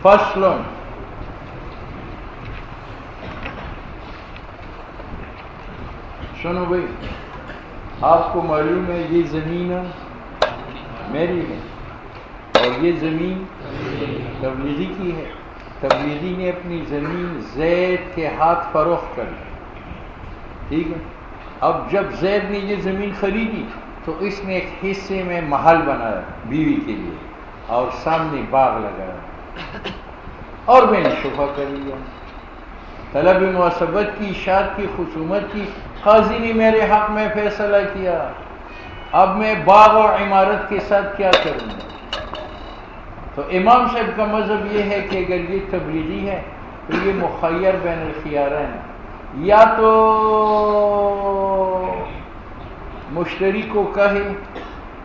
فصل، سنو بھائی، آپ کو معلوم ہے یہ زمین میری ہے اور یہ زمین تبلیغی کی ہے. تبلیغی نے اپنی زمین زید کے ہاتھ فروخت کر دی. ٹھیک ہے. اب جب زید نے یہ زمین خریدی تو اس نے ایک حصے میں محل بنایا بیوی کے لیے اور سامنے باغ لگایا اور میں نے شفا کر لیا. طلب موثبت کی، اشاعت کی، خصومت کی. قاضی نے میرے حق میں فیصلہ کیا، اب میں باغ اور عمارت کے ساتھ کیا کروں گا؟ تو امام صاحب کا مذہب یہ ہے کہ اگر یہ تبلیغی ہے تو یہ مخیر بین الخیارین ہے. یا تو مشتری کو کہے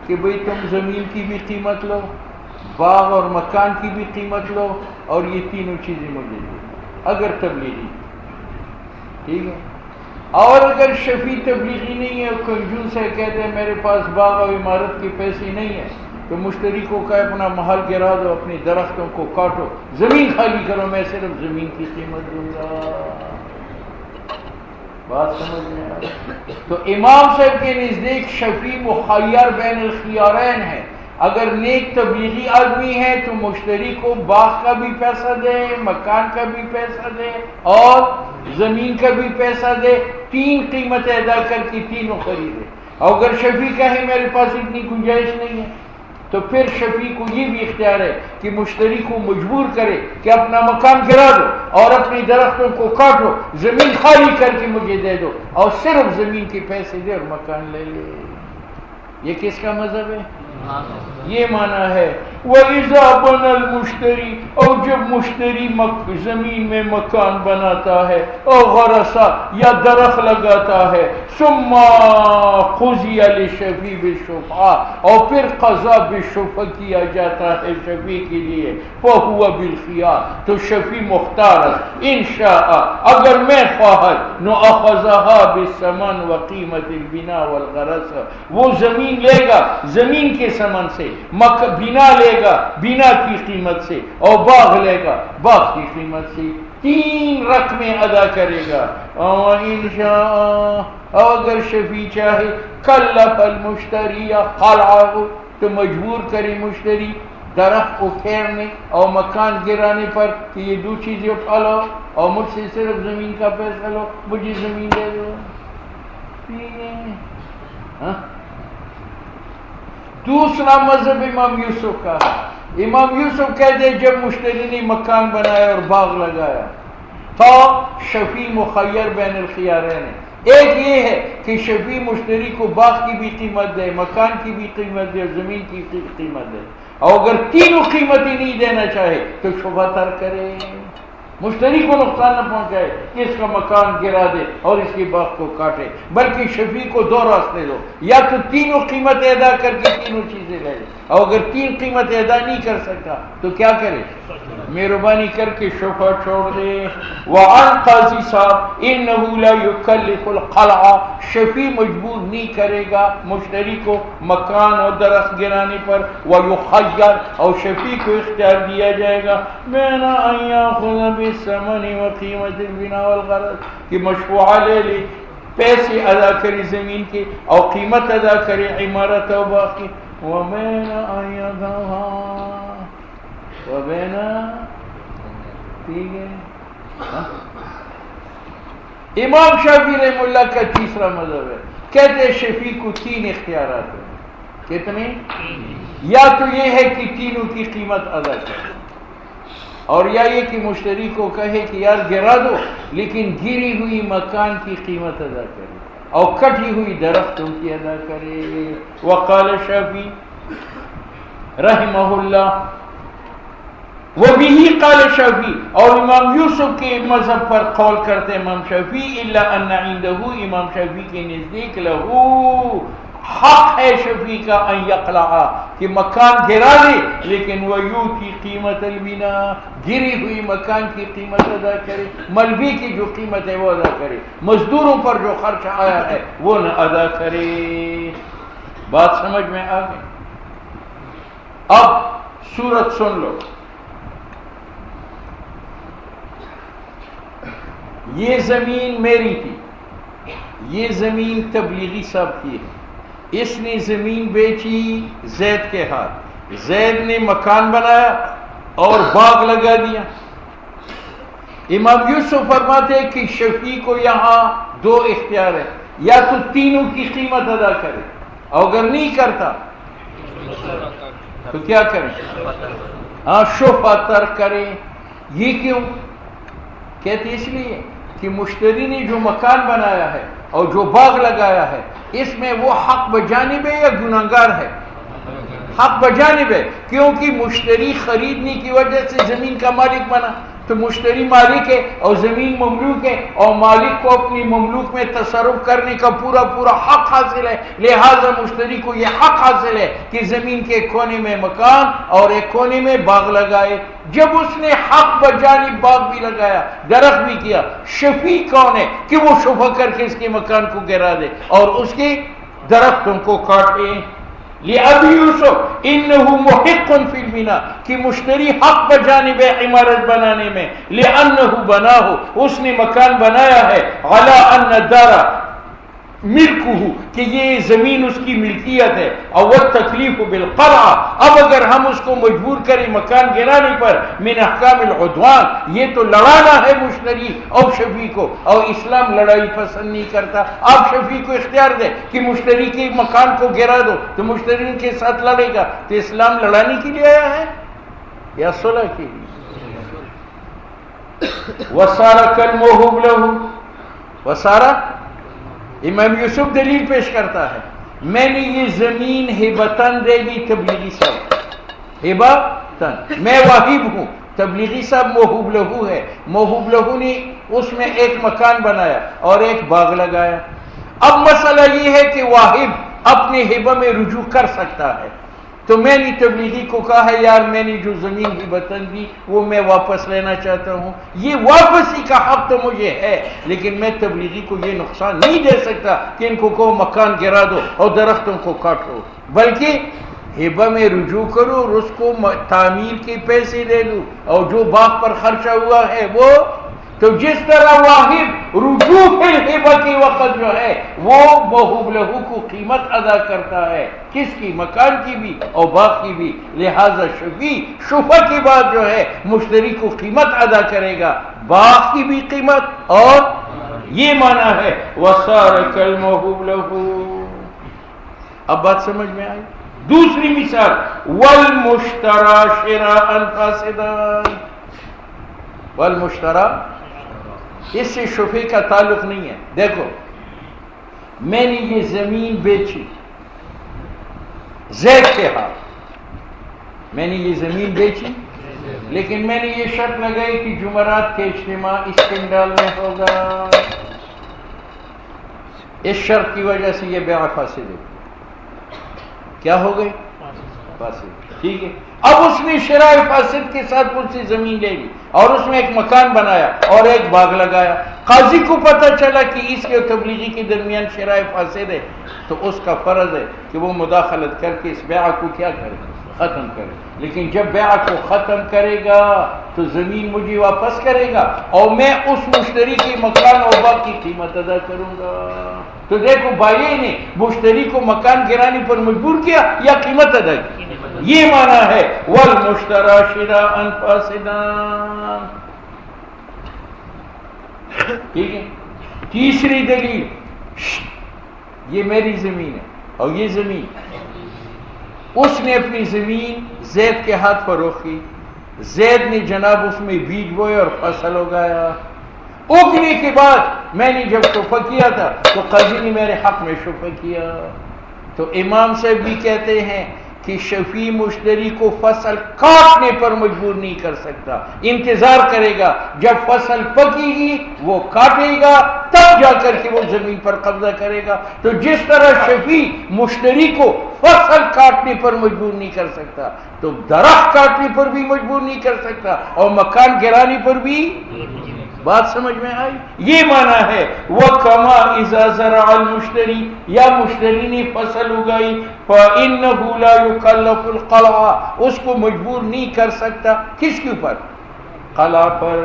کہ بھئی تم زمین کی بھی قیمت لو، باغ اور مکان کی بھی قیمت لو اور یہ تینوں چیزیں مجھے دو، اگر تبلیغی. ٹھیک ہے. اور اگر شفیع تبلیغی نہیں ہے، کنجوس ہے، کہتے ہیں میرے پاس باغ اور عمارت کے پیسے نہیں ہیں، تو مشتری کو کہے اپنا محل گرا دو، اپنی درختوں کو کاٹو، زمین خالی کرو، میں صرف زمین کی قیمت دوں گا. بات سمجھ میں آ رہی؟ تو امام صاحب کے نزدیک شفیع مخیر بین الخیارین ہے. اگر نیک تبلیغی آدمی ہے تو مشتری کو باغ کا بھی پیسہ دے، مکان کا بھی پیسہ دے اور زمین کا بھی پیسہ دے، تین قیمتیں ادا کر کے تینوں خریدے. اور اگر شفیع کہے میرے پاس اتنی گنجائش نہیں ہے تو پھر شفیع کو یہ بھی اختیار ہے کہ مشتری کو مجبور کرے کہ اپنا مکان گرا دو اور اپنی درختوں کو کاٹو، زمین خالی کر کے مجھے دے دو اور صرف زمین کے پیسے دے اور مکان لے لے. یہ کس کا مذہب ہے؟ یہ معنی ہے وَإِذَا بَنَى الْمُشْتَرِي، اور جب مشتری زمین میں مکان بناتا ہے اور غرسا یا درخت لگاتا ہے، ثُمَّ قُضِيَ لِلشَّفِيعِ بِالشُّفْعَةِ، اور پھر قضا بالشفع کیا جاتا ہے شفیع کے لیے، فَهُوَ بِالْخِيَارِ، تو شفیع مختار ہے. إِن شاء، اگر میں خواہد، نُأَخَذَهَا بِالثَّمَنِ وَقِيمَةِ الْبِنَاءِ وَالْغَرَسِ، وہ زمین لے گا زمین کے ثمن سے، بنا لے گا بنا کی قیمت سے، اور باغ لے گا باغ کی قیمت سے. تین رقمیں ادا کرے گا. وَإِن شاء، اور اگر شفیع چاہے، کلف المشتری خلعہ، تو مجبور کرے مشتری درخت اکھیڑنے اور مکان گرانے پر کہ یہ دو چیزیں اٹھا لو اور مجھ سے صرف زمین کا پیسہ لو، مجھے زمین دے دو. ٹھیک ہے. ہاں. دوسرا مذہب امام یوسف کا ہے. امام یوسف کہتے ہیں جب مشتری نے مکان بنایا اور باغ لگایا تو شفیع مخیر بین الخیارین ہے. ایک یہ ہے کہ شفیع مشتری کو باغ کی بھی قیمت دے، مکان کی بھی قیمت دے اور زمین کی قیمت دے، اور اگر تینوں قیمتیں نہیں دینا چاہے تو شبہ تر کرے، مشتری کو نقصان نہ پہنچائے کہ اس کا مکان گرا دے اور اس کے باغ کو کاٹے، بلکہ شفیع کو دو راستے دو، یا تو تینوں قیمتیں ادا کر کے تینوں چیزیں لے، اور اگر تین قیمتیں ادا نہیں کر سکتا تو کیا کرے؟ مہربانی کر کے شفا چھوڑ دے. وعن قاضی صاحب انہ لا یکلف القلع، شفیع مجبور نہیں کرے گا مشتری کو مکان اور درخت گرانے پر. ویخیر، اور شفیع کو اختیار دیا جائے گا بین ان یاخذ بالثمن وقیمت البناء والغرض، کہ مشفوعہ لے لے، پیسے ادا کرے زمین کے اور قیمت ادا کرے عمارت و باقی. وبین ان یذهبا، وبین، ٹھیک ہے. امام شافعی رحمہ اللہ کا تیسرا مذہب ہے، کہتے ہیں شفیع کو تین اختیارات ہیں. کتنے؟ یا تو یہ ہے کہ تینوں کی قیمت ادا کرے، اور یا یہ کہ مشتری کو کہے کہ یار گرا دو لیکن گری ہوئی مکان کی قیمت ادا کرے اور کٹی ہوئی درختوں کی ادا کرے. وقال شافعی رحمہ اللہ، وبه قال شافعی، اور امام یوسف کے مذہب پر قول کرتے امام شافعی، الا ان عنده، امام شافعی کے نزدیک، لہو، حق ہے شفیع کا ان یقلع، کہ مکان گرا دے لیکن ویوتی قیمت البناء، گری ہوئی مکان کی قیمت ادا کرے، ملبی کی جو قیمت ہے وہ ادا کرے، مزدوروں پر جو خرچ آیا ہے وہ نہ ادا کرے. بات سمجھ میں آ گئی؟ اب صورت سن لو. یہ زمین میری تھی، یہ زمین تبلیغی صاحب کی ہے، اس نے زمین بیچی زید کے ہاتھ، زید نے مکان بنایا اور باغ لگا دیا۔ امام یوسف فرماتے کہ شفیع کو یہاں دو اختیار ہے، یا تو تینوں کی قیمت ادا کرے، اور اگر نہیں کرتا تو کیا کریں؟ ہاں، شفع ترک کریں۔ یہ کیوں کہتے؟ اس لیے کہ مشتری نے جو مکان بنایا ہے اور جو باغ لگایا ہے، اس میں وہ حق بجانب ہے یا گناہگار ہے؟ حق بجانب ہے، کیونکہ مشتری خریدنے کی وجہ سے زمین کا مالک بنا، تو مشتری مالک ہے اور زمین مملوک ہے، اور مالک کو اپنی مملوک میں تصرف کرنے کا پورا پورا حق حاصل ہے، لہذا مشتری کو یہ حق حاصل ہے کہ زمین کے ایک کونے میں مکان اور ایک کونے میں باغ لگائے۔ جب اس نے حق بجانب باغ بھی لگایا، درخت بھی کیا، شفیع کون ہے کہ وہ شفع کر کے اس کے مکان کو گرا دے اور اس کے درختوں کو کاٹے؟ لِأَبِي یوسف اِنَّهُ مُحِقٌ فِي الْبِنَاءِ کہ مشتری حق بجانب عمارت بنانے میں، لِأَنَّهُ بَنَاهُ اس نے مکان بنایا ہے، عَلَىٰ أَنَّ الدَّارَ ملکہ کہ یہ زمین اس کی ملکیت ہے، اور التکلیف بالقلع اب اگر ہم اس کو مجبور کریں مکان گرانے پر، من احکام العدوان یہ تو لڑانا ہے مشتری اور شفیع کو، اور اسلام لڑائی پسند نہیں کرتا۔ آپ شفیع کو اختیار دیں کہ مشتری کے مکان کو گرا دو تو مشتری کے ساتھ لڑے گا، تو اسلام لڑانے کے لیے آیا ہے یا صلح کے لیے؟ وَصَارَ كَالْمَوْهُوبِ لَهُ وَصَارَ امام یوسف دلیل پیش کرتا ہے، میں نے یہ زمین ہبتن دے گی تبلیغی صاحب، ہبتن، میں واہب ہوں، تبلیغی صاحب موہوب لہو ہے، موہوب لہو نے اس میں ایک مکان بنایا اور ایک باغ لگایا۔ اب مسئلہ یہ ہے کہ واہب اپنے ہبہ میں رجوع کر سکتا ہے، تو میں نے تبلیغی کو کہا ہے یار میں نے جو زمین ہبتن دی وہ میں واپس لینا چاہتا ہوں، یہ واپسی کا حق تو مجھے ہے، لیکن میں تبلیغی کو یہ نقصان نہیں دے سکتا کہ ان کو کہو مکان گرا دو اور درختوں کو کاٹو، بلکہ ہبہ میں رجوع کرو اور اس کو تعمیر کے پیسے دے دو، اور جو باغ پر خرچہ ہوا ہے وہ، تو جس طرح واہب رجوع فی الہبہ کے وقت جو ہے وہ موہوب لہو کو قیمت ادا کرتا ہے، کس کی؟ مکان کی بھی اور باغ کی بھی، لہذا شفیع شفع کی بات جو ہے مشتری کو قیمت ادا کرے گا، باغ کی بھی قیمت، اور یہ معنی ہے وَصَارَ كَالْمَوْهُوبِ لَهُ۔ اب بات سمجھ میں آئی؟ دوسری مثال وَالْمُشْتَرَى شِرَاءً فَاسِدًا، والمشترى اس سے شفیع کا تعلق نہیں ہے۔ دیکھو میں نے یہ زمین بیچی زید کے ہاتھ، میں نے یہ زمین بیچی، لیکن میں نے یہ شرط لگائی کہ جمعرات کے اجتماع اس پنڈال میں ہوگا، اس شرط کی وجہ سے یہ بیع فاسد ہے۔ کیا ہو گئی؟ فاسد، ٹھیک ہے۔ اب اس نے شرائع فاسد کے ساتھ مجھ سے زمین لے لی اور اس میں ایک مکان بنایا اور ایک باغ لگایا، قاضی کو پتہ چلا کہ اس کے تبلیغی کے درمیان شرائع فاسد ہے، تو اس کا فرض ہے کہ وہ مداخلت کر کے اس بیع کو کیا کرے؟ ختم کرے۔ لیکن جب بیع کو ختم کرے گا تو زمین مجھے واپس کرے گا اور میں اس مشتری کے مکان اور باغ کی قیمت ادا کروں گا۔ تو دیکھو بائیع نے مشتری کو مکان گرانے پر مجبور کیا یا قیمت ادا کی، یہ معنی ہے وَالْمُشْتَرَى شِرَاءً فَاسِدًا، ٹھیک ہے۔ تیسری دلیل، یہ میری زمین ہے اور یہ زمین اس نے اپنی زمین زید کے ہاتھ فروخت کی، زید نے جناب اس میں بیج بوئے اور فصل اگایا، اگنے کے بعد میں نے جب شفع کیا تھا تو قاضی نے میرے حق میں شفع کیا۔ تو امام صاحب بھی کہتے ہیں کہ شفیع مشتری کو فصل کاٹنے پر مجبور نہیں کر سکتا، انتظار کرے گا، جب فصل پکے گی وہ کاٹے گا تب جا کر کے وہ زمین پر قبضہ کرے گا۔ تو جس طرح شفیع مشتری کو فصل کاٹنے پر مجبور نہیں کر سکتا تو درخت کاٹنے پر بھی مجبور نہیں کر سکتا اور مکان گرانے پر بھی۔ بات سمجھ میں آئی؟ یہ معنی ہے وَكَمَا إِذَا زَرَعَ الْمُشْتَرِي، یا مشتری نے فصل اگائی، فَإِنَّهُ لَا يُكَلَّفُ الْقَلْعَ، اس کو مجبور نہیں کر سکتا، کس کے اوپر؟ قلع پر۔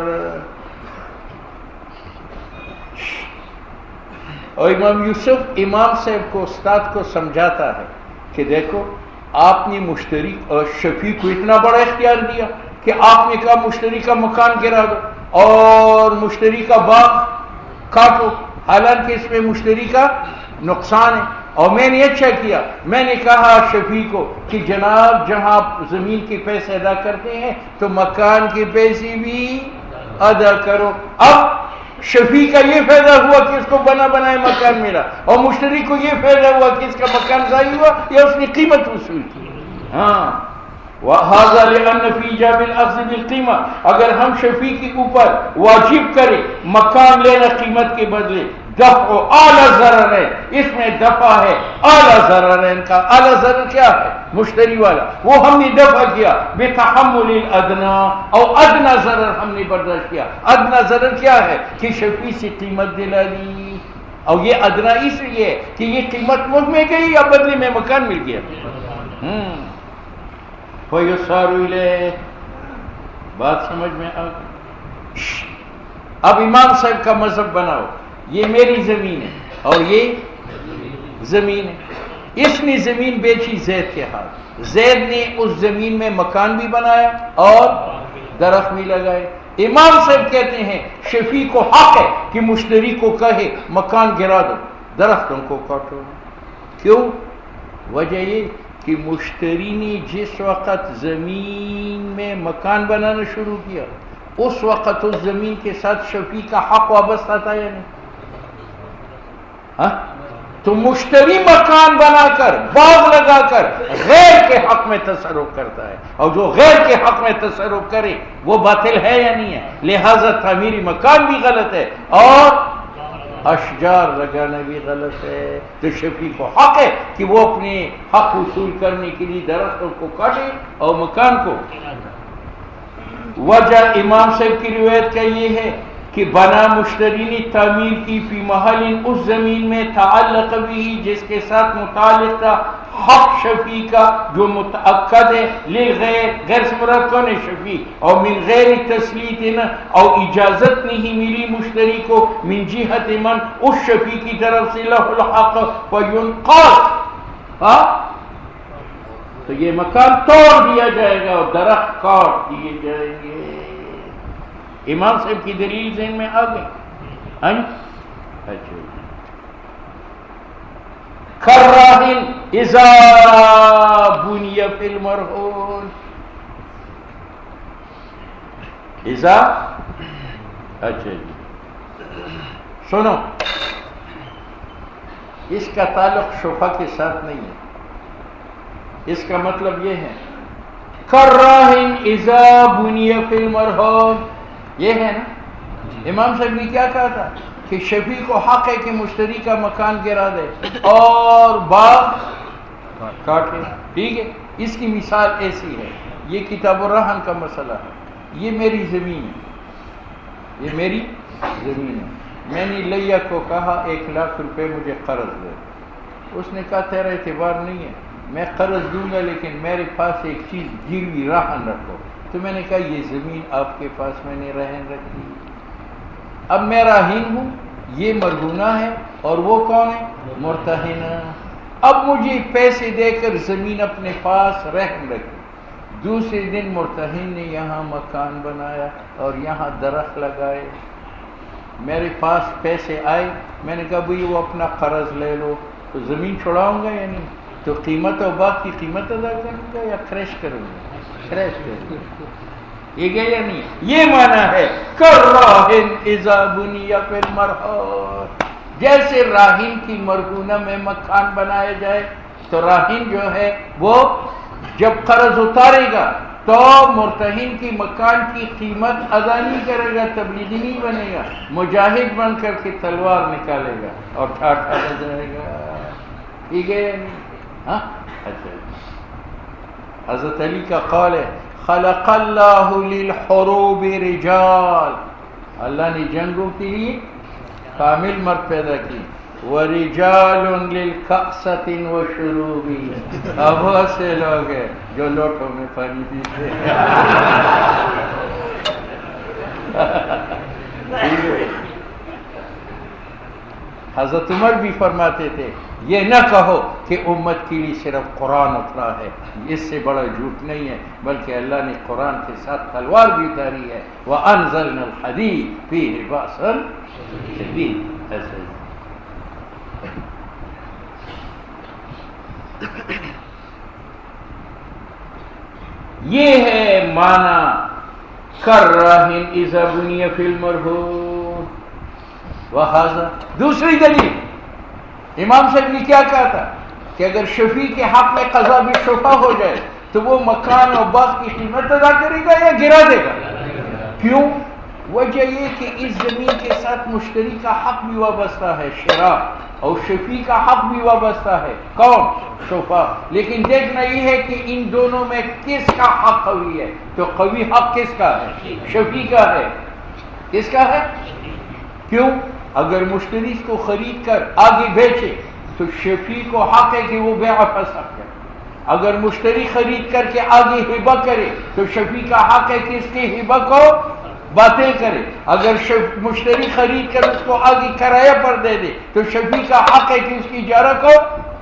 اور امام یوسف امام صاحب کو استاد کو سمجھاتا ہے کہ دیکھو آپ نے مشتری اور شفیع کو اتنا بڑا اختیار دیا کہ آپ نے کہا مشتری کا مکان گرا دو اور مشتری کا باغ کاٹو، حالانکہ اس میں مشتری کا نقصان ہے، اور میں نے اچھا کیا، میں نے کہا شفیع کو کہ جناب جہاں آپ زمین کے پیسے ادا کرتے ہیں تو مکان کے پیسے بھی ادا کرو۔ اب شفیع کا یہ فائدہ ہوا کہ اس کو بنا بنائے مکان ملا، اور مشتری کو یہ فائدہ ہوا کہ اس کا مکان ضائع ہوا یا اس نے قیمت وصول کی۔ ہاں وَهَذَا لِأَنَّ فِي إِيجَابِ الْأَخْذِ بِالْقِيمَةِ، اگر ہم شفیع کے اوپر واجب کریں مکان لینا قیمت کے بدلے، دفع اعلی ضررین، اس میں دفع ہے اعلی ضررین کا۔ اعلی ضرر کیا ہے؟ مشتری والا، وہ ہم نے دفع کیا بتحمل الادنا، اور ادنا ضرر ہم نے برداشت کیا۔ ادنا ضرر کیا ہے؟ کہ شفیع سے قیمت دلا لی، اور یہ ادنا اس لیے کہ یہ قیمت مجھ میں گئی یا بدلے میں مکان مل گیا۔ فَيُسَارُ إِلَيْهِ، بات سمجھ میں آ گئی؟ اب امام صاحب کا مذہب بناؤ، یہ میری زمین ہے اور یہ زمین ہے، اس نے زمین بیچی زید کے ہاتھ، زید نے اس زمین میں مکان بھی بنایا اور درخت بھی لگائے۔ امام صاحب کہتے ہیں شفیع کو حق ہے کہ مشتری کو کہے مکان گرا دو، درختوں کو کاٹو۔ کیوں؟ وجہ یہ کہ مشتری نے جس وقت زمین میں مکان بنانا شروع کیا اس وقت اس زمین کے ساتھ شفیع کا حق وابستہ تھا یا نہیں؟ ہاں؟ تو مشتری مکان بنا کر باغ لگا کر غیر کے حق میں تصرف کرتا ہے، اور جو غیر کے حق میں تصرف کرے وہ باطل ہے یا نہیں ہے؟ لہذا تعمیری مکان بھی غلط ہے اور اشجار لگانا بھی غلط ہے۔ تو شفیع کو حق ہے کہ وہ اپنے حق وصول کرنے کے لیے درختوں کو کاٹے اور مکان کو۔ وجہ امام صاحب کی روایت کا یہ ہے کہ بنا مشتری نے تعمیر کی فی محل، اس زمین میں تعلق بھی جس کے ساتھ متعلق تھا حق شفیع کا جو متعقد ہے، للغیر، غیر سے مراد کون ہے؟ شفیع، اور من غیر تسلیط نہ، اور اجازت نہیں ملی مشتری کو من جہت من، اس شفیع کی طرف سے لہ الحق فینقاذ، ہاں تو یہ مکان توڑ دیا جائے گا اور درخت کاٹ دیے جائیں گے۔ امام صاحب کی دلیل ذہن میں آ گئی؟ اچھا، کراہن اذا بنی فی المرہون، اذا، اچھا جی سنو، اس کا تعلق شفا کے ساتھ نہیں ہے، اس کا مطلب یہ ہے کراہن اذا بنی فی المرہون، یہ ہے نا۔ امام صاحب نے کیا کہا تھا کہ شفیع کو حق ہے کہ مشتری کا مکان گرا دے اور باغ کاٹے، ٹھیک ہے۔ اس کی مثال ایسی ہے، یہ کتاب الرہن کا مسئلہ ہے، یہ میری زمین ہے، یہ میری زمین ہے، میں نے لیا کو کہا 1,00,000 روپے مجھے قرض دے، اس نے کہا تیرا اعتبار نہیں ہے، میں قرض دوں گا لیکن میرے پاس ایک چیز گروی رہن رکھو۔ تو میں نے کہا یہ زمین آپ کے پاس میں نے رہن رکھی، اب میں راہین ہوں، یہ مرہونہ ہے اور وہ کون ہے؟ مرتہنہ۔ اب مجھے پیسے دے کر زمین اپنے پاس رہن رکھی، دوسرے دن مرتہن نے یہاں مکان بنایا اور یہاں درخت لگائے، میرے پاس پیسے آئے، میں نے کہا بھئی وہ اپنا قرض لے لو، تو زمین چھڑاؤں گا یا نہیں؟ تو قیمت اور باغ کی قیمت ادا کروں گا یا کریش کروں گا؟ کریش کروں گا، یہ گیا یا نہیں؟ یہ معنی ہے کراہن اذا بنی فی المرہون، جیسے راہین کی مرہونہ میں مکان بنایا جائے تو راہین جو ہے وہ جب قرض اتارے گا تو مرتہن کی مکان کی قیمت ادا نہیں کرے گا، تبلیغی نہیں بنے گا، مجاہد بن کر کے تلوار نکالے گا اور ٹھاٹھا ہو جائے گا، ٹھیک ہے یا نہیں؟ ہاں اچھا، حضرت علی کا قول ہے خلق اللہ للحروب رجال، اللہ نے جنگوں کے لیے کامل مرد پیدا کی، ورجال للکأسۃ وشروب، اب بہت سے لوگ ہیں جو لوٹوں میں پانی پیتے ہیں۔ حضرت عمر بھی فرماتے تھے یہ نہ کہو کہ امت کے لیے صرف قرآن اترا ہے، اس سے بڑا جھوٹ نہیں ہے، بلکہ اللہ نے قرآن کے ساتھ تلوار بھی اتاری ہے، وَأَنزَلْنَا الْحَدِيدَ فِيهِ بَأْسٌ شَدِيدٌ۔ یہ ہے معنی کَرَّاهٍ إِذَا بُنِيَ فِي الْمَرْهُونِ۔ وَهَذَا دوسری دلیل، امام صاحب نے کیا کہا تھا کہ اگر شفیع کے حق میں قضا بھی شفا ہو جائے تو وہ مکان اور باغ کی قیمت ادا کرے گا یا گرا دے گا؟ کیوں؟ وجہ یہ کہ اس زمین کے ساتھ مشتری کا حق بھی وابستہ ہے، شراء، اور شفیع کا حق بھی وابستہ ہے، کون؟ شفا۔ لیکن دیکھنا یہ ہے کہ ان دونوں میں کس کا حق قوی ہے، تو قوی حق کس کا ہے؟ شفیع کا ہے۔ کس کا ہے؟ کیوں؟ اگر مشتری اس کو خرید کر آگے بیچے تو شفیع کو حق ہے کہ وہ بیع فسخ کرے، اگر مشتری خرید کر کے آگے ہبہ کرے تو شفیع کا حق ہے کہ اس کے ہبہ کو باطل کرے، اگر مشتری خرید کر اس کو آگے کرایہ پر دے دے تو شفیع کا حق ہے کہ اس کی اجارہ کو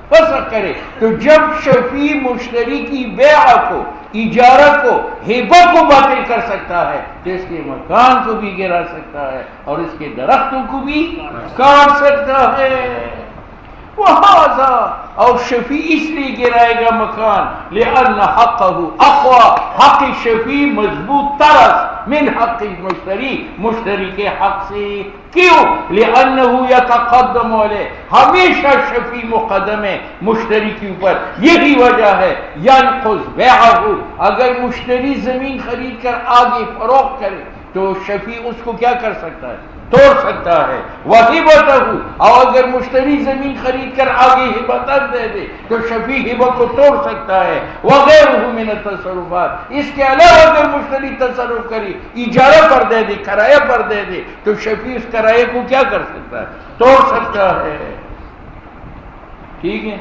فسخ کرے۔ تو جب شفیع مشتری کی بیع کو، اجارہ کو، ہبہ کو باطل کر سکتا ہے تو اس کے مکان کو بھی گرا سکتا ہے اور اس کے درختوں کو بھی کاٹ سکتا ہے۔ وَهَذَا، اور شفیع اس لیے گرائے گا مکان، لِأَنَّ حَقَّهُ اقوى، حق شفیع مضبوط طرز من حق مشتری، مشتری کے حق سے۔ کیوں؟ لِأَنَّهُ يَتَقَدَّمُ عَلَيْهِ، ہمیشہ شفیع مقدم ہے مشتری کے اوپر، یہی وجہ ہے يَنْقُضْ بَيْعَهُ، اگر مشتری زمین خرید کر آگے فروخت کرے تو شفیع اس کو کیا کر سکتا ہے؟ توڑ سکتا ہے۔ وَهِبَتَهُ، اور اگر مشتری زمین خرید کر آگے ہبتاً دے دے تو شفیع ہبہ کو توڑ سکتا ہے۔ وَغَيْرُهُ مِنَ التصرفات، اس کے علاوہ اگر مشتری تصرف کرے، اجارہ پر دے دے، کرایہ پر دے دے تو شفیع اس کرایہ کو کیا کر سکتا ہے؟ توڑ سکتا ہے۔ ٹھیک ہے؟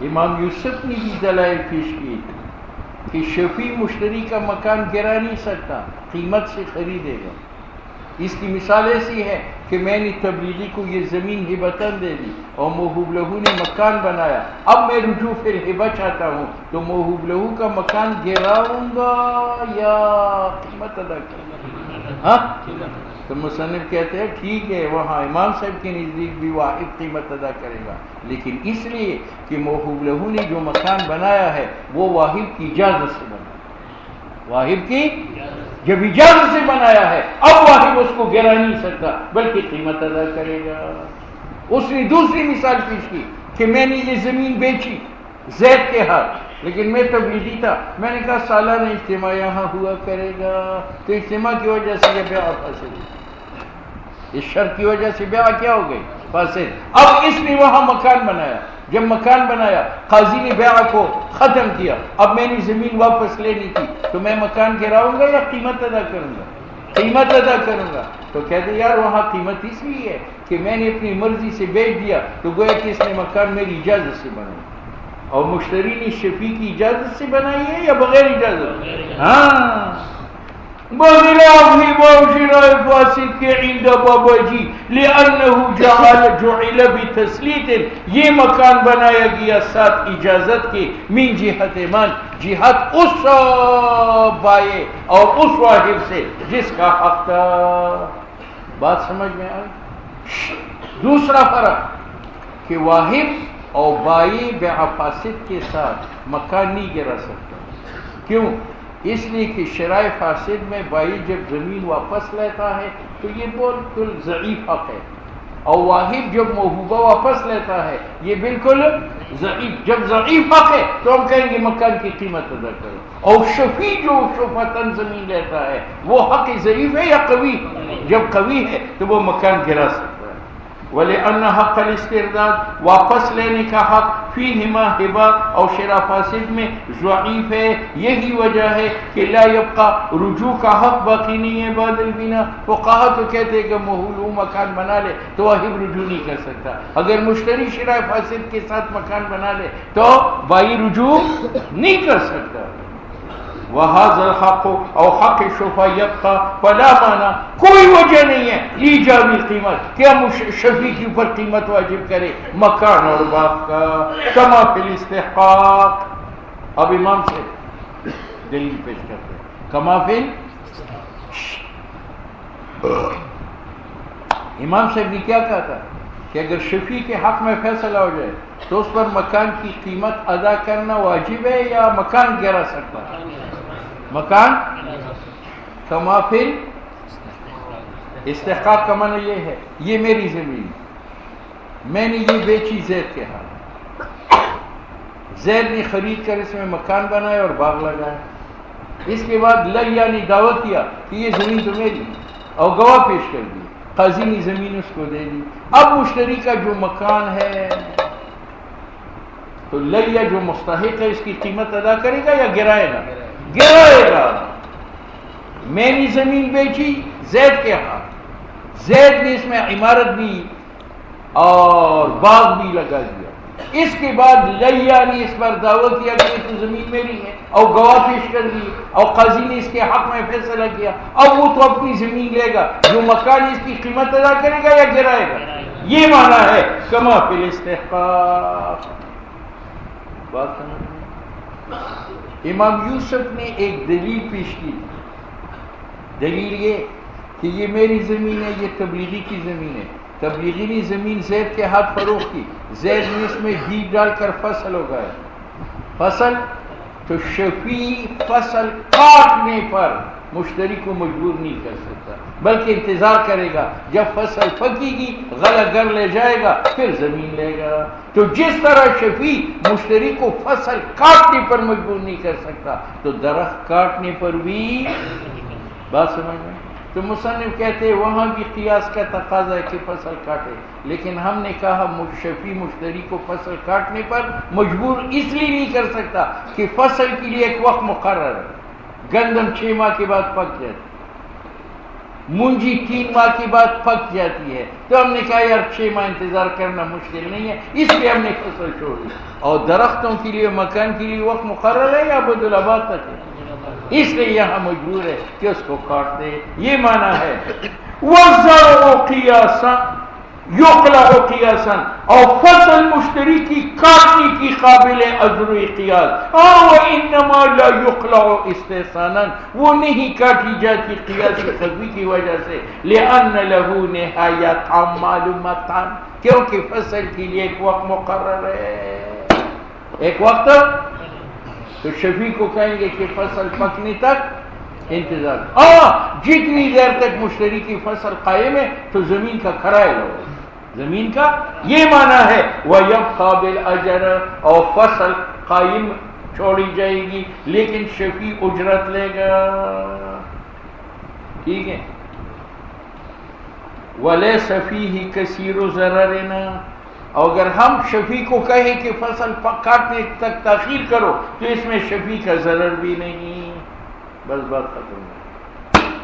امام یوسف نے بھی دلائل پیش کی کہ شفیع مشتری کا مکان گرا نہیں سکتا، قیمت سے خریدے گا۔ اس کی مثال ایسی ہے کہ میں نے تبلیغی کو یہ زمین ہبتاً دے دی اور موہوب لہو نے مکان بنایا، اب میں رجوع پھر ہبہ چاہتا ہوں تو موہوب لہو کا مکان گراؤں گا یا قیمت ادا کروں گا؟ ہاں؟ تو مصنف کہتے ہیں ٹھیک ہے، وہاں امام صاحب کے نزدیک بھی واحد قیمت ادا کرے گا، لیکن اس لیے کہ موہوب لہو نے جو مکان بنایا ہے وہ واحد کی اجازت سے بنایا، واحد کی جب اجازت سے بنایا ہے اب واحد اس کو گرا نہیں سکتا بلکہ قیمت ادا کرے گا۔ اس نے دوسری مثال پیش کی کہ میں نے یہ زمین بیچی زید کے ہاتھ، لیکن میں تبلیغی تھا، میں نے کہا سالانہ اجتماع یہاں ہوا کرے گا، تو اجتماع کی وجہ سے یہ بیع فاسد ہے، اس شرط کی وجہ سے بیع کیا ہو گئی؟ فاسد۔ اب اس نے وہاں مکان بنایا، جب مکان بنایا قاضی نے بیع کو ختم کیا، اب میں نے زمین واپس لینی تھی تو میں مکان گراؤں گا یا قیمت ادا کروں گا؟ قیمت ادا کروں گا۔ تو کہتے یار وہاں قیمت اس لیے ہے کہ میں نے اپنی مرضی سے بیچ دیا تو گویا کہ اس نے مکان میری اجازت سے بنایا، اور مشتری نے شفیع کی اجازت سے بنائی ہے یا بغیر اجازت؟ ہاں، بخلاف شراء فاسد کے عند بابا جی، لأنه جعل بتسلیت، یہ مکان بنایا گیا ساتھ اجازت کے، من جہت من، جہت اس بائے اور اس واحد سے جس کا حق تھا۔ بات سمجھ میں آئی؟ دوسرا فرق کہ واحد اور بائی بیع فاسد کے ساتھ مکان نہیں گرا سکتا۔ کیوں؟ اس لیے کہ شرع فاسد میں بائی جب زمین واپس لیتا ہے تو یہ بالکل ضعیف حق ہے، اور واحد جب محبوبہ واپس لیتا ہے یہ بالکل ضعیف، جب ضعیف حق ہے تو ہم کہیں گے مکان کی قیمت ادا کرو، اور شفیع جو شفعتاً زمین لیتا ہے وہ حق ضعیف ہے یا قوی؟ جب قوی ہے تو وہ مکان گرا سکتا ہے۔ وَلِأَنَّ حق الاسترداد، واپس لینے کا حق، فیہما ہبہ اور شرع فاسد میں ضعیف ہے، یہی وجہ ہے کہ لا یبقى، رجوع کا حق باقی نہیں ہے بعد البنا۔ فقہا تو کہتے ہیں کہ محلو مکان بنا لے تو واحد رجوع نہیں کر سکتا، اگر مشتری شرع فاسد کے ساتھ مکان بنا لے تو بائی رجوع نہیں کر سکتا۔ وَهَذَا الْحَقُّ اور حق شفا يبقى فلا معنی کوئی وجہ نہیں ہے ایجابی قیمت کیا شفیع کے اوپر قیمت واجب کرے مکان اور باغ کا کما فی الاستحقاق. اب امام سے دلیل پیش کرتے ہیں کما فی امام صاحب نے کیا کہا تھا کہ اگر شفیع کے حق میں فیصلہ ہو جائے تو اس پر مکان کی قیمت ادا کرنا واجب ہے یا مکان گرا سکتا ہے؟ مکان کما فی استحقاق کا معنی یہ ہے یہ میری زمین میں نے یہ بیچی زید کے ہاتھ، زید نے خرید کر اس میں مکان بنایا اور باغ لگایا. اس کے بعد لیا نے دعویٰ کیا کہ یہ زمین تو میری اور گواہ پیش کر دی، قاضی نے زمین اس کو دے دی. اب مشتری کا جو مکان ہے تو لیا جو مستحق ہے اس کی قیمت ادا کرے گا یا گرائے گا؟ گرائے گا. میں نے زمین بیچی زید کے ہاتھ، زید نے اس میں عمارت بھی اور باغ بھی لگا دیا. اس کے بعد لیا نے اس پر دعویٰ کیا کہ یہ تو زمین میری ہے اور گواہ پیش کر دی اور قاضی نے اس کے حق میں فیصلہ کیا. اب وہ تو اپنی زمین لے گا، جو مکان اس کی قیمت ادا کرے گا یا گرائے گا؟ یہ معنی ہے کما فی الاستحقاق. بات سمجھ. امام یوسف نے ایک دلیل پیش کی، دلیل یہ کہ یہ میری زمین ہے، یہ تبلیغی کی زمین ہے. تبلیغی نے زمین زید کے ہاتھ فروخت کی، زید نے اس میں بیج ڈال کر فصل اگایا. فصل تو شفیع فصل کاٹنے پر مشتری کو مجبور نہیں کر سکتا بلکہ انتظار کرے گا جب فصل پکے گی غلہ گر لے جائے گا پھر زمین لے گا. تو جس طرح شفیع مشتری کو فصل کاٹنے پر مجبور نہیں کر سکتا تو درخت کاٹنے پر بھی بات سمجھ میں. تو مصنف کہتے ہیں وہاں بھی قیاس کا تقاضا ہے کہ فصل کاٹے، لیکن ہم نے کہا شفیع مشتری کو فصل کاٹنے پر مجبور اس لیے نہیں کر سکتا کہ فصل کے لیے ایک وقت مقرر ہے. گندم 6 ماہ کے بعد پک جاتی، مونجی 3 ماہ کے بعد پک جاتی ہے. تو ہم نے کہا یار 6 ماہ انتظار کرنا مشکل نہیں ہے، اس لیے ہم نے فصل چھوڑ دی. اور درختوں کے لیے مکان کے لیے وقت مقرر ہے یا عبدالآباد تک ہے، اس لیے یہاں مجبور ہے کہ اس کو کاٹ دے. یہ معنی ہے وَالزَّرْعُ قِيَاسًا يُقْلَعُ قِيَاسًا اور فصل مشتری کی کاٹنے کی قابل عذر قیاس. وَإِنَّمَا لَا يُقْلَعُ اسْتِحْسَانًا وہ نہیں کاٹی جاتی قیاسی خضوی کی وجہ سے لِأَنَّ لَهُ نِهَایَةً مَعْلُومَةً کیونکہ فصل کے لیے ایک وقت مقرر ہے، ایک وقت. تو شفیع کو کہیں گے کہ فصل پکنے تک انتظار. جتنی دیر تک مشتری کی فصل قائم ہے تو زمین کا کرایہ لو، زمین کا. یہ معنی ہے وَيَبْقَى بِالْأَجْرِ اور فصل قائم چھوڑی جائے گی لیکن شفیع اجرت لے گا. ٹھیک ہے. وَلَيْسَ فِيهِ كَثِيرُ ضَرَرٍ اور اگر ہم شفیع کو کہیں کہ فصل کاٹنے تک تاخیر کرو تو اس میں شفیع کا ضرر بھی نہیں. بس بات ختم ہے.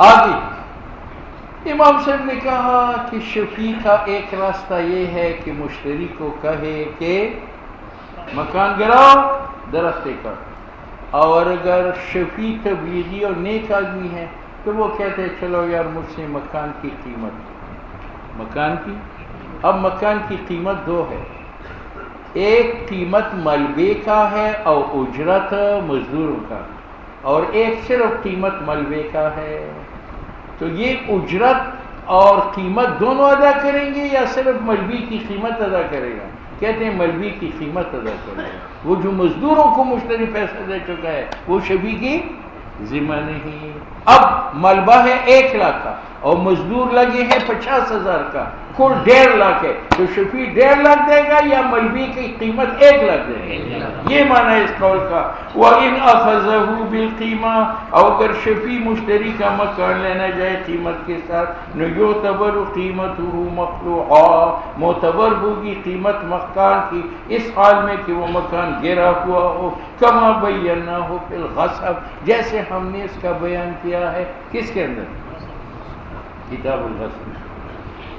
آگے امام صاحب نے کہا کہ شفیع کا ایک راستہ یہ ہے کہ مشتری کو کہے کہ مکان گراؤ درخت کاٹ. اور اگر شفیع تبلیغی اور نیک آدمی ہے تو وہ کہتے ہیں چلو یار مجھ سے مکان کی قیمت، مکان کی. اب مکان کی قیمت 2 ہے، ایک قیمت ملبے کا ہے اور اجرت مزدوروں کا، اور ایک صرف قیمت ملبے کا ہے. تو یہ اجرت اور قیمت دونوں ادا کریں گے یا صرف ملبی کی قیمت ادا کرے گا؟ کہتے ہیں ملبی کی قیمت ادا کرے گا. وہ جو مزدوروں کو مشتری پیسہ دے چکا ہے وہ شفیع کی ذمہ نہیں. اب ملبہ ہے 1 لاکھ کا اور مزدور لگے ہیں 50,000 کا، کل 1.5 لاکھ ہے. تو شفیع 1.5 لاکھ دے گا یا ملبی کی قیمت 1 لاکھ دے گا؟ یہ معنی ہے اس قول کا. وَإِنْ أَخَذَهُ بِالْقِيمَةِ اور اگر شفیع مشتری کا مکان لینا جائے قیمت کے ساتھ يُعْتَبَرُ قِيمَتُهُ مَقْلُوعًا معتبر ہوگی قیمت مکان کی اس حال میں کہ وہ مکان گرا ہوا ہو. كَمَا بَيَّنَّاهُ فِي الْغَصْبِ جیسے ہم نے اس کا بیان کیا ہے کس کے اندر؟ کتاب الغصب.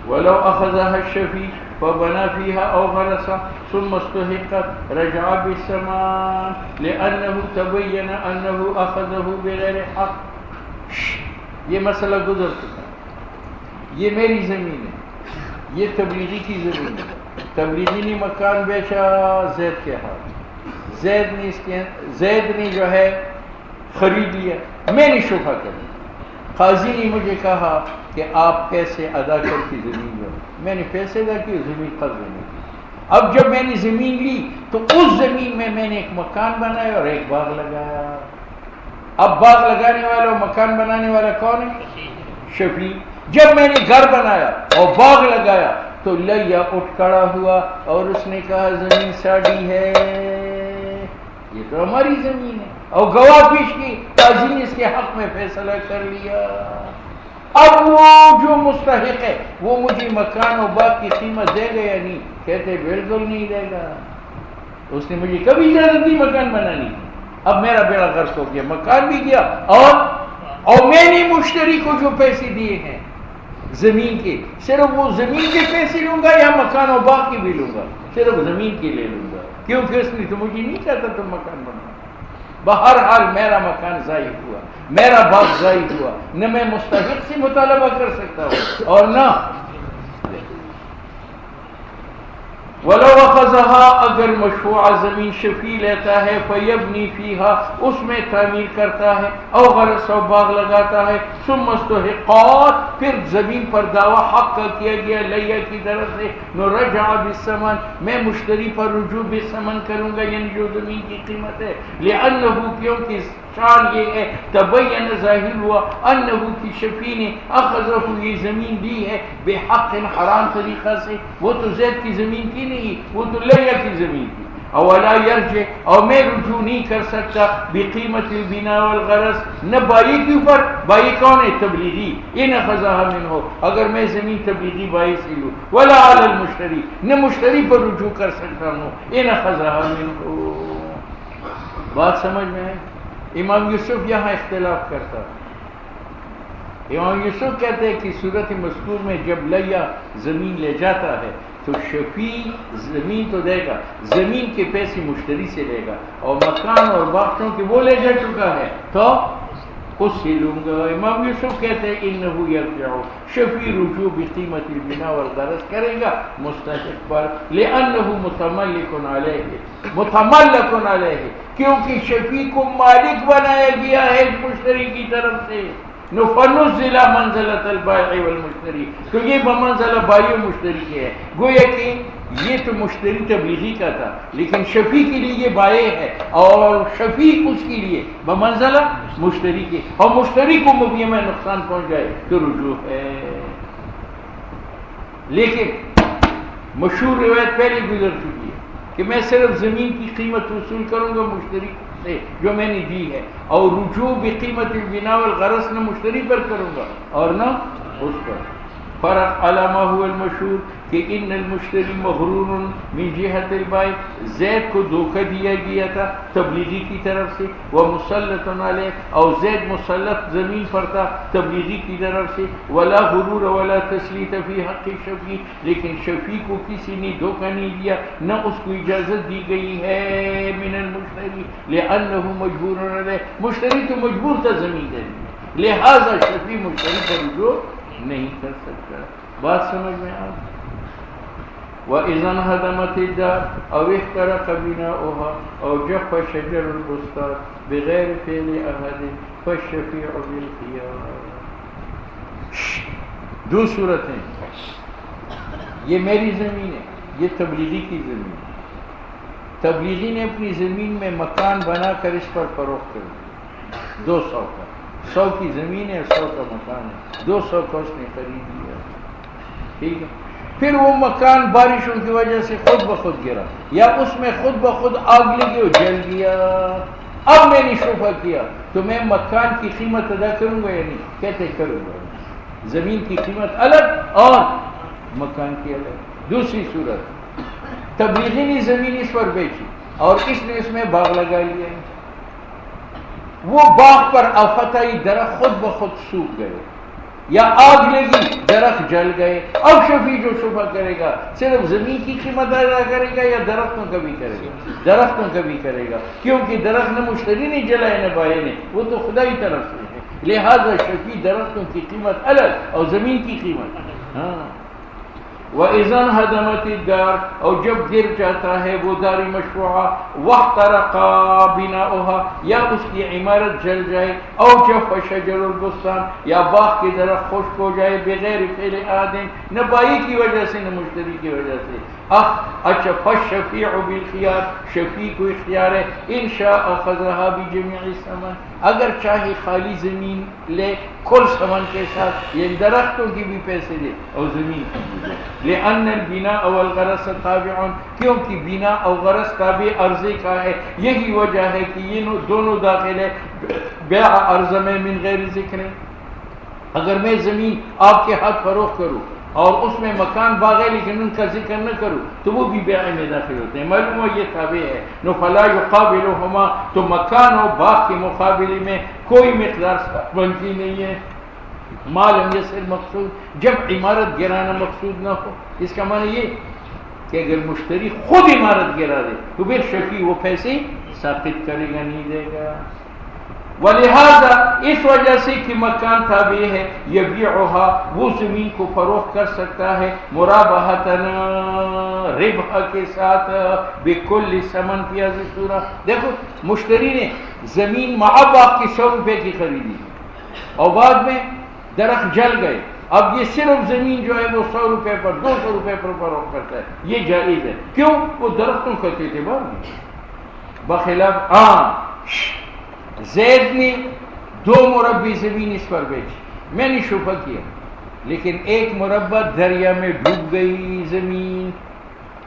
ولو أخذها الشفيع فبنى فيها أو غرسها ثم استحقت رجع بالثمن لأنه تبين أنه أخذه بغير حق. یہ مسئلہ گزر چکا، یہ میری زمین ہے، یہ تبلیغی کی زمین ہے، تبلیغی نے مکان بیچا زید کے ہاتھ، زید نے جو ہے خرید لیا، میں نے شبہ کر لیا، قاضی نے مجھے کہا کہ آپ پیسے ادا کر کے زمین لو، میں نے پیسے ادا کیے، زمین قبض نہیں کی۔ اب جب میں نے زمین لی تو اس زمین میں نے ایک مکان بنایا اور ایک باغ لگایا۔ اب باغ لگانے والا اور مکان بنانے والا کون ہے؟ شفیع۔ جب میں نے گھر بنایا اور باغ لگایا تو لیا اٹھ کھڑا ہوا اور اس نے کہا زمین ساڑی ہے، یہ تو ہماری زمین ہے، اور گواہ پیش کی، قاضی نے اس کے حق میں فیصلہ کر لیا۔ اب وہ جو مستحق ہے وہ مجھے مکان اور باغ کی قیمت دے گا یا نہیں؟ کہتے بالکل نہیں دے گا، اس نے مجھے کبھی اجازت دی مکان بنانی کی۔ اب میرا بیڑا غرق ہو گیا، مکان بھی گیا اور میں نے مشتری کو جو پیسے دیے ہیں زمین کے، صرف وہ زمین کے پیسے لوں گا یا مکان اور باغ کے بھی لوں گا؟ صرف زمین کے لے لوں گا، کیونکہ اس نے تو مجھے نہیں کہتا تم مکان بنانا۔ بہرحال میرا مکان ضائع ہوا، میرا باغ ضائع ہوا، نہ میں مستحق سے مطالبہ کر سکتا ہوں اور نہ ولو اخذها، اگر مشروع زمین شفیع لیتا ہے فیبنی فیہا، اس میں تعمیر کرتا ہے، او غرس و باغ لگاتا ہے، ثم استحقات، پھر زمین پر دعویٰ حق کا کیا گیا لیا کی طرف سے، نرجع بالثمن، میں مشتری پر رجوع بالثمن کروں گا، یعنی جو زمین کی قیمت ہے، لأنہ، کیونکہ شان یہ ہے تبین ظاہر ہوا انہ کی شفیع نے اخذہ یہ زمین دی ہے بحق حرام طریقہ سے، وہ تو زید کی زمین کی نہیں، وہ تو لیا کی زمین کی۔ اولا یرجع، اور میں رجوع نہیں کر سکتا بقیمت البناء والغرس، نہ بائی کے اوپر، بائی کون ہے؟ تبلیغی، ان اخذها منہ، اگر میں زمین تبلیغی بائی سے لوں، ولا علی المشتری، نہ مشتری پر رجوع کر سکتا ہوں، ان اخذها منہ۔ بات سمجھ میں ہے؟ امام یوسف یہاں اختلاف کرتا ہے۔ امام یوسف کہتے ہیں کہ صورت مذکور میں جب لیا زمین لے جاتا ہے تو شفیع زمین تو دے گا، زمین کے پیسے مشتری سے لے گا، اور مکان اور باغوں کے وہ لے جا چکا ہے تو اس سے لوں گا۔ امام یوسف کہتے ہیں انہو یرجع، شفیع رجوع بقیمت البناء والغرس کرے گا مستحق پر، لأنہ متملک علیہ، کیونکہ شفیع کو مالک بنایا گیا ہے مشتری کی طرف سے۔ فنزل منزلۃ البائع والمشتری، تو یہ بمنزلہ بائع و مشتری کے ہے، گویا کہ یہ تو مشتری تبلیغی کا تھا لیکن شفیع کے لیے یہ بائع ہے، اور شفیع اس کے لیے بمنزلہ مشتری کے، اور مشتری کو مبیع میں نقصان پہنچ جائے تو رجوع ہے۔ لیکن مشہور روایت پہلے گزر چکی ہے کہ میں صرف زمین کی قیمت وصول کروں گا مشتری سے جو میں نے دی ہے، اور رجوع بقیمت البناء والغرس نہ مشتری پر کروں گا اور نہ اس پر۔ فرق علامہ هو المشہور کہ ان المشتری مغرور من جہت البائع، زید کو دھوکہ دیا گیا تھا تبلیغی کی طرف سے، وہ مسلط علیہ، اور زید مسلط زمین پر تھا تبلیغی کی طرف سے، ولا غرور ولا تسلیط فی حق شفیع، لیکن شفیع کو کسی نے دھوکہ نہیں دیا، نہ اس کو اجازت دی گئی ہے من المشتری، لأنہ مجبور علیہ، مشتری تو مجبور تھا زمین دینے، لہذا شفیع مشتری پر رجوع نہیں کر سکتا۔ بات سمجھ میں آ؟ وَإِذَا انْهَدَمَتِ الدَّارُ أَوْ احْتَرَقَ بِنَاؤُهَا أَوْ جَفَّ شَجَرُ الْبُسْتَانِ بِغَيْرِ فِعْلِ أَحَدٍ فَالشَّفِيعُ بِالْخِيَارِ۔ دو صورتیں، یہ میری زمین ہے، یہ تبلیغی کی زمین ہے، تبلیغی نے اپنی زمین میں مکان بنا کر اس پر فروخت کر دیا 200 کا، 100 کی زمین ہے، 100 کا مکان ہے، 200 کا اس نے خرید لیا، ٹھیک ہے۔ پھر وہ مکان بارشوں کی وجہ سے خود بخود گرا، یا اس میں خود بخود آگ لگی اور جل گیا، اب میں نے شبہ کیا تو میں مکان کی قیمت ادا کروں گا یا نہیں؟ کہتے کروں گا، زمین کی قیمت الگ اور مکان کی الگ۔ دوسری صورت، تبلیغی نے زمین اس پر بیچی اور اس نے اس میں باغ لگا لیا، وہ باغ پر آفت آئی، درخت خود بخود سوکھ گئے، یا آگ لگی درخت جل گئے. اب شفیع جو شفا کرے گا صرف زمین کی قیمت ادا کرے گا یا درختوں کا بھی کرے گا؟ درختوں کا بھی کرے گا، کیونکہ درخت نہ مشتری نے جلائے نہ بائے نے، وہ تو خدا ہی طرف سے ہے. لہذا شفیع درختوں کی قیمت الگ اور زمین کی قیمت. ہاں. وَإِذَا انْهَدَمَتِ الدَّارُ، اور جب گر جاتا ہے وہ دار مشروعہ، وَاحْتَرَقَ بِنَاؤُهَا، یا اس کی عمارت جل جائے، او جف شجر البستان، یا باغ کی درخت خشک ہو جائے، بغیر فعل آدم، نہ بائی کی وجہ سے نہ مشتری کی وجہ سے. اچھا فالشفیع بالخیار، شفیع کو اختیار ہے، ان شاء اخذها بجميع الثمن، اگر چاہے خالی زمین لے کل ثمن کے ساتھ، یہ درختوں کی بھی پیسے دے اور زمین کی بھی دے. لأن البناء والغرس تابع، کیونکہ بنا اور غرس تابع عرضے کا ہے. یہی وجہ ہے کہ یہ دونوں داخل ہے بیع عرض میں من غیر ذکر. اگر میں زمین آپ کے ہاتھ فروخت کروں اور اس میں مکان باغ ہے لیکن ان کا ذکر نہ کروں تو وہ بھی بیع میں داخل ہوتے ہیں. معلوم ہو یہ تابع ہے. نو فلا یقابلہما، تو مکان اور باغ کے مقابلے میں کوئی مقدار بنتی نہیں ہے. معلوم یہ صرف مقصود، جب عمارت گرانا مقصود نہ ہو، اس کا معنی یہ کہ اگر مشتری خود عمارت گرا دے تو پھر شفیع وہ پیسے ثابت کرے گا، نہیں دے گا. ولہذا اس وجہ سے کہ مکان تابع ہے، یبیعها، وہ زمین کو فروخت کر سکتا ہے، مرابحتن، ربح کے ساتھ، بکل ثمن فی هذه الصورت. دیکھو مشتری نے زمین معباق کی 100 روپے کی خریدی اور بعد میں درخت جل گئے، اب یہ صرف زمین جو ہے وہ 100 روپے پر 200 روپے پر فروخت کرتا ہے، یہ جائز ہے. کیوں؟ وہ درختوں کا اعتبار نہیں. بخلاف زید نے 2 مربع زمین اس پر بیچی، میں نے شفا کیا، لیکن 1 مربع دریا میں ڈوب گئی زمین،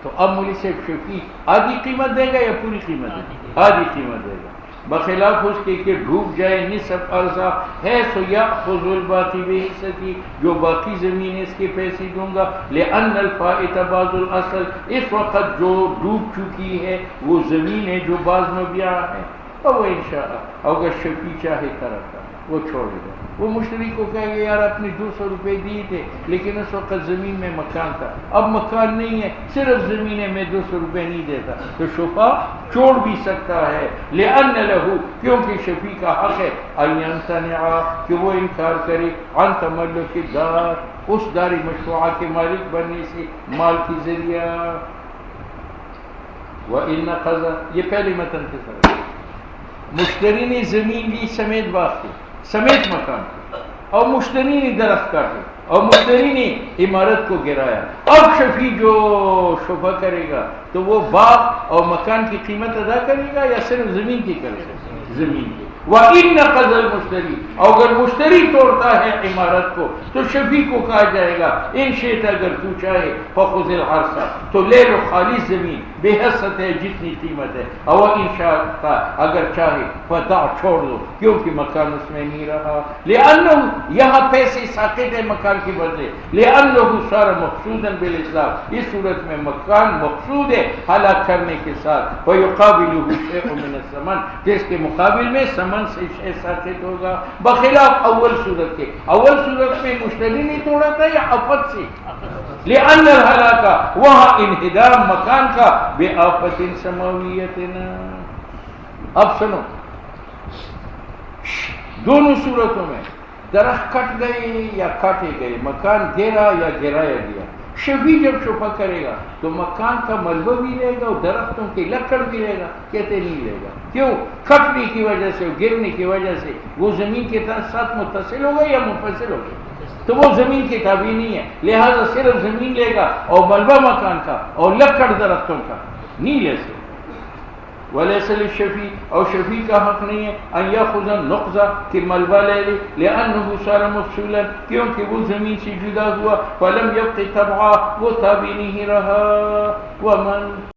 تو اب مولی صاحب شفیع آدھی قیمت دے گا یا پوری قیمت دے گا؟ آدھی قیمت دے گا. بخلاف اس کے کہ ڈوب جائے نصف عرضہ ہے تو یأخذ الباقی بحصتی، جو باقی زمین اس کے پیسے دوں گا. لأن الفائت بعض الاصل، اس وقت جو ڈوب چکی ہے وہ زمین ہے جو بعض مبیع ہے. اور وہ انشاءاللہ اگر شفیع چاہے کرتا وہ چھوڑ دے گا. وہ مشتری کو کہے گا یار اپنے 200 روپے دیے تھے لیکن اس وقت زمین میں مکان تھا، اب مکان نہیں ہے، صرف زمین ہے، میں 200 روپے نہیں دیتا، تو شفیع چھوڑ بھی سکتا ہے. لأن له، کیونکہ شفیع کا حق ہے، ان يمتنع، کہ وہ انکار کرے، عن تملک الدار، اس دار مشروعہ کے مالک بننے سے، مال کی ذریعہ. وَإِنَّ قَضَى، یہ پہلی متن کے ساتھ مشتری نے زمین لی سمیت باغ کی، سمیت مکان کی، اور مشتری نے درخت کاٹے اور مشتری نے عمارت کو گرایا. اب شفیع جو شفا کرے گا تو وہ باغ اور مکان کی قیمت ادا کرے گا یا صرف زمین کی کرے گا؟ زمین کی. وَإِنَّ قَضَى الْمُشْتَرِي، اور اگر مشتری توڑتا ہے عمارت کو تو شفیع کو کہا جائے گا ان شئت، اگر تو چاہے، فَخُذِ الْحَرْثَ، تو لے لو خالی زمین، بے حصت ہے جتنی قیمت ہے، اور ان شاء اگر چاہے فَدَعْ، چھوڑ دو، کیونکہ مکان اس میں نہیں رہا. لأنه، یہاں پیسے ساقط ہے مکان کے بدلے، لأنه صار مقصودا بالإسلام، اس صورت میں مکان مقصود ہے ہلاک کرنے کے ساتھ. وَيُقَابِلُهُ شَيْءٌ مِنَ الثَّمَنِ، جس کے مقابل میں ثمن سے شے ساقط ہوگا. بخلاف اول صورت کے، اول صورت میں مشتری نہیں توڑا تھا یا آفت سے، لأن الہلاک، وہاں انہدام مکان کا، بے آفت سماویت. اب سنو، دونوں صورتوں میں درخت کٹ گئے یا کاٹے گئے، مکان گرا یا گرایا گیا، شفیع جب شفا کرے گا تو مکان کا ملبہ بھی لے گا اور درختوں کی لکڑ بھی لے گا؟ کہتے نہیں لے گا. کیوں؟ کٹنے کی وجہ سے، گرنے کی وجہ سے وہ زمین کے ساتھ متصل ہو گئے یا منفصل ہو گئے، تو وہ زمین کے تابع نہیں ہے. لہذا صرف زمین لے گا اور ملبہ مکان کا اور لکڑ درختوں کا نہیں لے سکتے. وَلَيْسَ لِلشَّفِيعِ، اور شفیع کا حق نہیں ہے ان یاخذ النقض، کہ ملبہ لے لے، لأنه صار مفصولا، کیونکہ وہ زمین سے جدا ہوا، فلم یبق تبعا، وہ تابع نہیں رہا. ومن